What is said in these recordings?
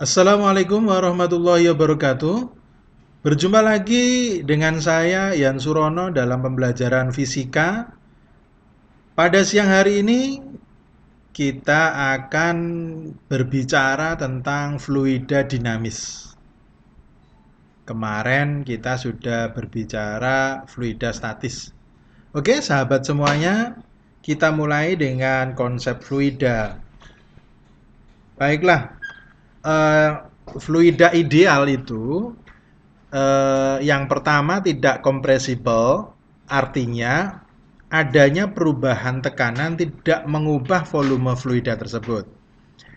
Assalamualaikum warahmatullahi wabarakatuh. Berjumpa lagi dengan saya Yan Surono dalam pembelajaran fisika. Pada siang hari ini kita akan berbicara tentang fluida dinamis. Kemarin kita sudah berbicara fluida statis. Oke, sahabat semuanya, kita mulai dengan konsep fluida. Baiklah, eh, fluida ideal itu yang pertama tidak kompresibel, artinya adanya perubahan tekanan tidak mengubah volume fluida tersebut.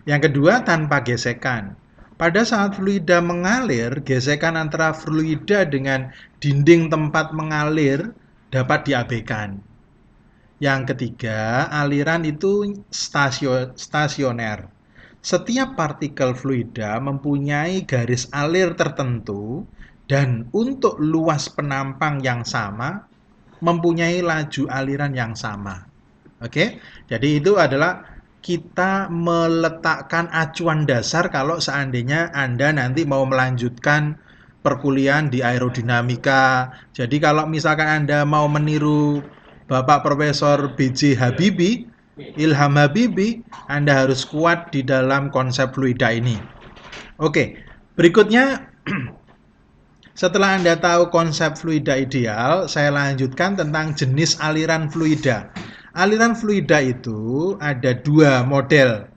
Yang kedua, tanpa gesekan. Pada saat fluida mengalir, gesekan antara fluida dengan dinding tempat mengalir dapat diabaikan. Yang ketiga, aliran itu stasioner. Setiap partikel fluida mempunyai garis alir tertentu dan untuk luas penampang yang sama mempunyai laju aliran yang sama. Oke, jadi itu adalah kita meletakkan acuan dasar kalau seandainya Anda nanti mau melanjutkan perkuliahan di aerodinamika. Jadi kalau misalkan Anda mau meniru Bapak Profesor B.J. Habibie, Ilham Habibie, Anda harus kuat di dalam konsep fluida ini. Oke, berikutnya setelah Anda tahu konsep fluida ideal, saya lanjutkan tentang jenis aliran fluida. Aliran fluida itu ada dua model.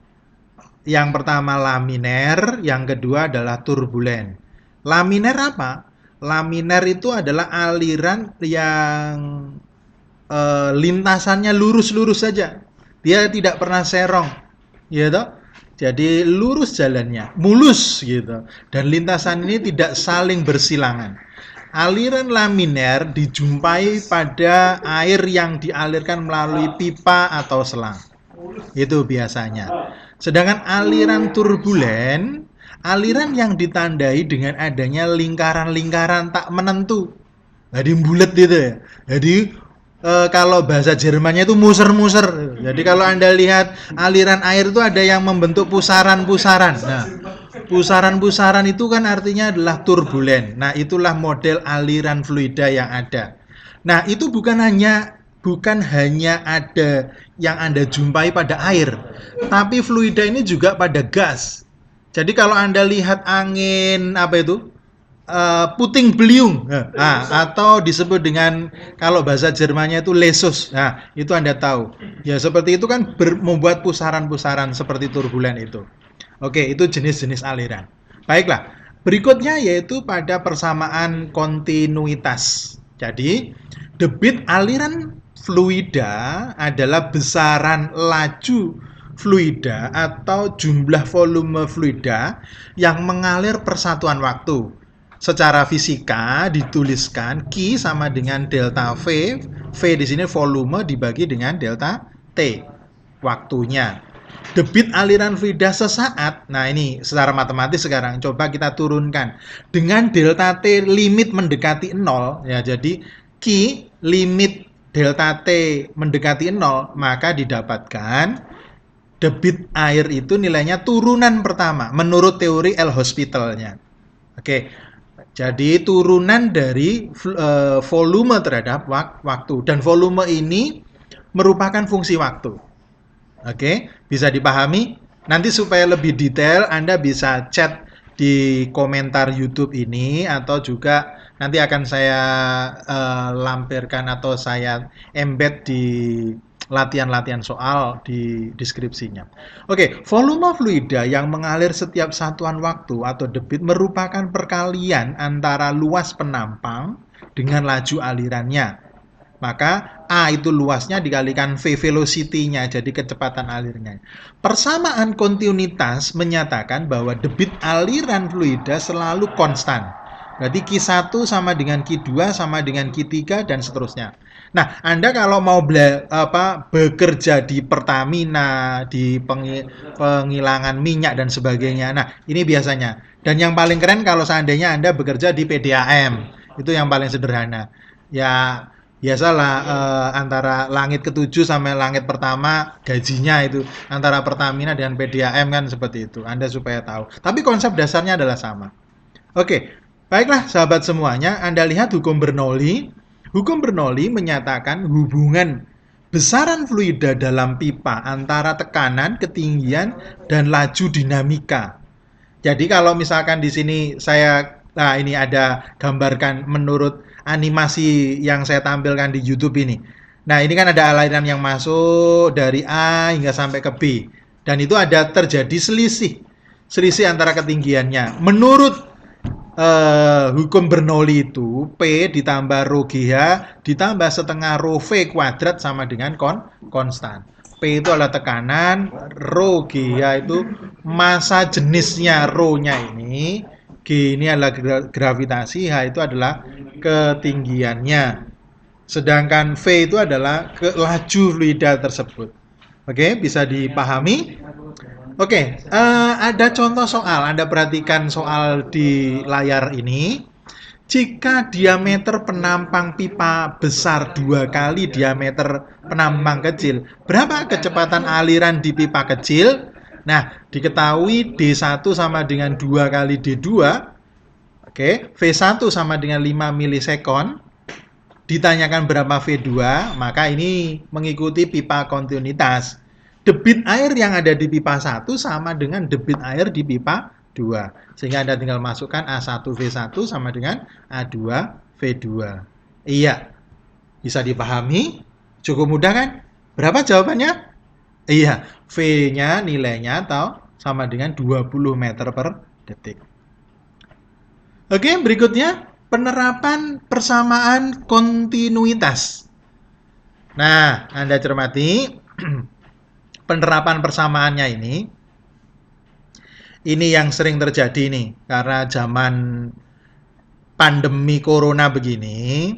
Yang pertama laminer, yang kedua adalah turbulen. Laminer apa? Laminer itu adalah aliran yang lintasannya lurus-lurus saja. Dia tidak pernah serong, gitu. Jadi lurus jalannya, mulus gitu. Dan lintasan ini tidak saling bersilangan. Aliran laminer dijumpai pada air yang dialirkan melalui pipa atau selang. Itu biasanya. Sedangkan aliran turbulen, aliran yang ditandai dengan adanya lingkaran-lingkaran tak menentu. Jadi bulat gitu ya. Jadi kalau bahasa Jermannya itu muser-muser. Jadi kalau Anda lihat aliran air itu ada yang membentuk pusaran-pusaran. Nah, pusaran-pusaran itu kan artinya adalah turbulen. Nah, itulah model aliran fluida yang ada. Nah, itu bukan hanya ada yang Anda jumpai pada air, tapi fluida ini juga pada gas. Jadi kalau Anda lihat angin apa itu? Puting beliung, atau disebut dengan kalau bahasa Jermannya itu lesus. Nah, itu Anda tahu. Ya seperti itu kan membuat pusaran-pusaran seperti turbulen itu. Oke, itu jenis-jenis aliran. Baiklah, berikutnya yaitu pada persamaan kontinuitas. Jadi, debit aliran fluida adalah besaran laju fluida atau jumlah volume fluida yang mengalir persatuan waktu. Secara fisika dituliskan Q sama dengan delta V. V di sini volume dibagi dengan delta T, waktunya. Debit aliran fluida sesaat, nah ini secara matematis sekarang coba kita turunkan. Dengan delta T limit mendekati 0, ya jadi Q limit delta T mendekati 0, maka didapatkan debit air itu nilainya turunan pertama menurut teori L-Hospital-nya. Oke, jadi turunan dari volume terhadap waktu. Dan volume ini merupakan fungsi waktu. Oke, bisa dipahami? Nanti supaya lebih detail Anda bisa chat di komentar YouTube ini atau juga nanti akan saya lampirkan atau saya embed di latihan-latihan soal di deskripsinya. Oke, volume fluida yang mengalir setiap satuan waktu atau debit merupakan perkalian antara luas penampang dengan laju alirannya. Maka A itu luasnya dikalikan V velocity-nya, jadi kecepatan alirnya. Persamaan kontinuitas menyatakan bahwa debit aliran fluida selalu konstan. Berarti Q1 sama dengan Q2 sama dengan Q3 dan seterusnya. Nah, Anda kalau mau bekerja di Pertamina, di penghilangan minyak dan sebagainya. Nah, ini biasanya. Dan yang paling keren kalau seandainya Anda bekerja di PDAM. Itu yang paling sederhana. Ya, Biasalah antara langit ketujuh sampai langit pertama gajinya itu antara Pertamina dengan PDAM kan seperti itu. Anda supaya tahu. Tapi konsep dasarnya adalah sama. Oke, baiklah sahabat semuanya, Anda lihat hukum Bernoulli. Hukum Bernoulli menyatakan hubungan besaran fluida dalam pipa antara tekanan, ketinggian, dan laju dinamika. Jadi kalau misalkan di sini nah ini ada gambarkan menurut animasi yang saya tampilkan di YouTube ini. Nah ini kan ada aliran yang masuk dari A hingga sampai ke B. Dan itu ada terjadi selisih antara ketinggiannya. Menurut hukum Bernoulli itu P ditambah rho GH ditambah setengah rho V kuadrat sama dengan konstan. P itu adalah tekanan, rho GH itu massa jenisnya rho-nya ini, G ini adalah gravitasi, H itu adalah ketinggiannya. Sedangkan V itu adalah laju fluida tersebut. Oke, bisa dipahami? Oke, ada contoh soal. Anda perhatikan soal di layar ini. Jika diameter penampang pipa besar 2 kali diameter penampang kecil, berapa kecepatan aliran di pipa kecil? Nah, diketahui D1 sama dengan 2 kali D2. Oke, V1 sama dengan 5 milisekon. Ditanyakan berapa V2, maka ini mengikuti pipa kontinuitas. Debit air yang ada di pipa 1 sama dengan debit air di pipa 2. Sehingga Anda tinggal masukkan A1V1 sama dengan A2V2. Iya. Bisa dipahami? Cukup mudah kan? Berapa jawabannya? Iya. V-nya nilainya atau sama dengan 20 meter per detik. Oke, berikutnya penerapan persamaan kontinuitas. Nah, Anda cermati penerapan persamaannya ini yang sering terjadi nih karena zaman pandemi corona begini.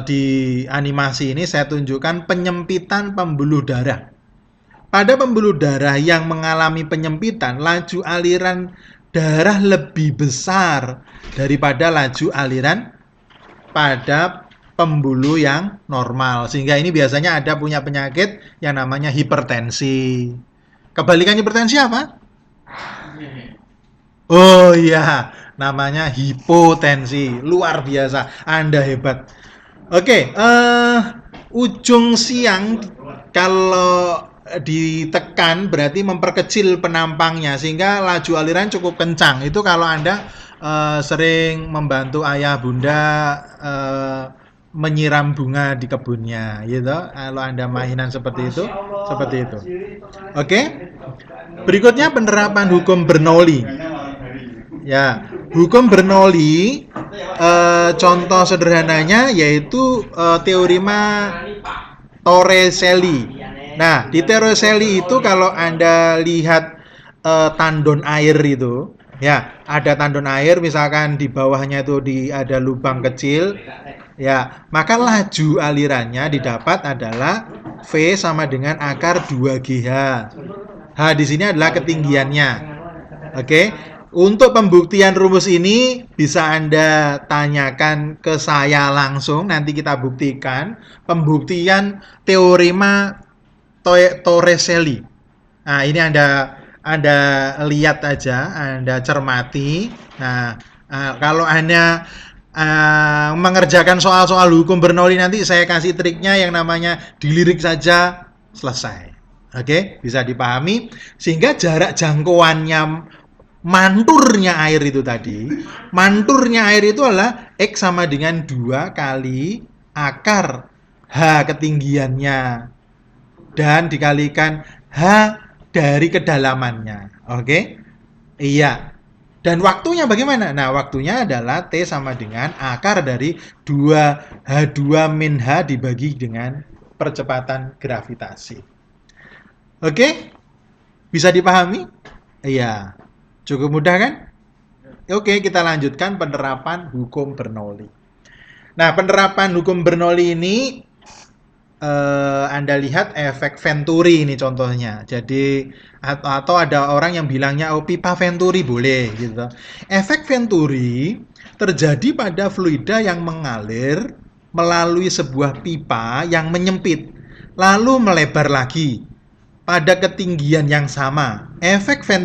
Di animasi ini saya tunjukkan penyempitan pembuluh darah. Pada pembuluh darah yang mengalami penyempitan, laju aliran darah lebih besar daripada laju aliran pada pembuluh yang normal. Sehingga ini biasanya ada punya penyakit yang namanya hipertensi. Kebalikan hipertensi apa? Oh iya, namanya hipotensi. Luar biasa, Anda hebat. Oke, ujung siang kalau ditekan berarti memperkecil penampangnya sehingga laju aliran cukup kencang. Itu kalau Anda sering membantu ayah bunda menyiram bunga di kebunnya, gitu. Kalau Anda mainan seperti itu. Oke. Berikutnya penerapan hukum Bernoulli. Ya, hukum Bernoulli contoh sederhananya yaitu teorema Torricelli. Nah, di Torricelli itu kalau Anda lihat tandon air itu, ya, ada tandon air misalkan di bawahnya itu ada lubang kecil, ya, maka laju alirannya didapat adalah V sama dengan akar 2GH. H di sini adalah ketinggiannya. Oke. Untuk pembuktian rumus ini bisa Anda tanyakan ke saya langsung, nanti kita buktikan pembuktian teorema Torricelli. Nah, ini Anda lihat aja, Anda cermati. Nah, kalau Anda mengerjakan soal-soal hukum Bernoulli nanti saya kasih triknya yang namanya dilirik saja selesai. Oke, bisa dipahami sehingga jarak jangkauannya manturnya air itu tadi. Manturnya air itu adalah X sama dengan 2 kali akar H ketinggiannya dan dikalikan H dari kedalamannya. Oke? Iya. Dan waktunya bagaimana? Nah, waktunya adalah T sama dengan akar dari 2H2 min H dibagi dengan percepatan gravitasi. Oke? Bisa dipahami? Iya. Cukup mudah kan? Oke, kita lanjutkan penerapan hukum Bernoulli. Nah, penerapan hukum Bernoulli ini Anda lihat efek Venturi ini contohnya. Jadi atau ada orang yang bilangnya pipa Venturi boleh gitu. Efek Venturi terjadi pada fluida yang mengalir melalui sebuah pipa yang menyempit, lalu melebar lagi pada ketinggian yang sama. Efek